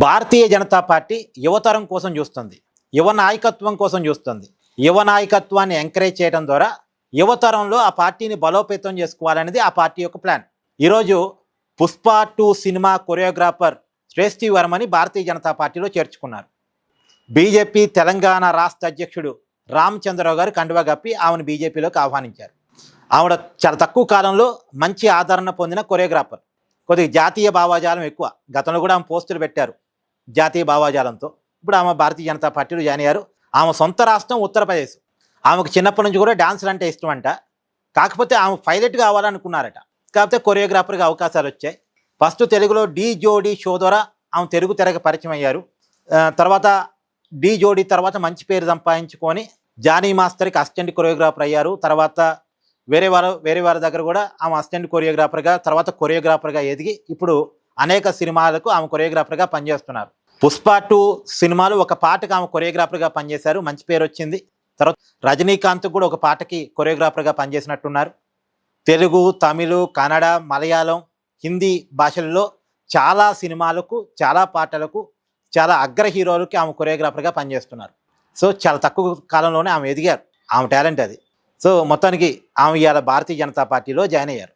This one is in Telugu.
భారతీయ జనతా పార్టీ యువతరం కోసం చూస్తుంది, యువ నాయకత్వం కోసం చూస్తుంది. యువ నాయకత్వాన్ని ఎంకరేజ్ చేయడం ద్వారా యువతరంలో ఆ పార్టీని బలోపేతం చేసుకోవాలనేది ఆ పార్టీ యొక్క ప్లాన్. ఈరోజు పుష్ప 2 సినిమా కొరియోగ్రాఫర్ శ్రేష్ఠి వర్మని భారతీయ జనతా పార్టీలో చేర్చుకున్నారు. బీజేపీ తెలంగాణ రాష్ట్ర అధ్యక్షుడు రామచంద్రరావు గారు కండువా కప్పి ఆమెను బీజేపీలోకి ఆహ్వానించారు. ఆవిడ చాలా తక్కువ కాలంలో మంచి ఆదరణ పొందిన కొరియోగ్రాఫర్. కొద్దిగా జాతీయ భావాజాలం ఎక్కువ. గతంలో కూడా ఆమె పోస్టులు పెట్టారు జాతీయ భావాజాలంతో. ఇప్పుడు ఆమె భారతీయ జనతా పార్టీలో జాయిన్ అయ్యారు. ఆమె సొంత రాష్ట్రం ఉత్తరప్రదేశ్. ఆమెకు చిన్నప్పటి నుంచి కూడా డాన్సులు అంటే ఇష్టం అంట. కాకపోతే ఆమె పైలట్ కావాలనుకున్నారట. కాకపోతే కొరియోగ్రాఫర్గా అవకాశాలు వచ్చాయి. ఫస్ట్ తెలుగులో ఢీ జోడీ షో ద్వారా ఆమె తెలుగు తెరకు పరిచయం అయ్యారు. తర్వాత ఢీ జోడీ తర్వాత మంచి పేరు సంపాదించుకొని జానీ మాస్టర్కి అసిస్టెంట్ కొరియోగ్రాఫర్ అయ్యారు. తర్వాత వేరే వారి దగ్గర కూడా ఆమె అసిస్టెంట్ కొరియోగ్రాఫర్గా, తర్వాత కొరియోగ్రాఫర్గా ఎదిగి ఇప్పుడు అనేక సినిమాలకు ఆమె కొరియోగ్రాఫర్గా పనిచేస్తున్నారు. పుష్ప 2 సినిమాలు ఒక పాటకు ఆమె కొరియోగ్రాఫర్గా పనిచేశారు, మంచి పేరు వచ్చింది. తర్వాత రజనీకాంత్ కూడా ఒక పాటకి కొరియోగ్రాఫర్గా పనిచేసినట్టున్నారు. తెలుగు, తమిళ్, కన్నడ, మలయాళం, హిందీ భాషల్లో చాలా సినిమాలకు, చాలా పాటలకు, చాలా అగ్ర హీరోలకి ఆమె కొరియోగ్రాఫర్గా పనిచేస్తున్నారు. సో చాలా తక్కువ కాలంలోనే ఆమె ఎదిగారు. ఆమె టాలెంట్ అది. సో మొత్తానికి ఆమె ఇవాళ భారతీయ జనతా పార్టీలో జాయిన్ అయ్యారు.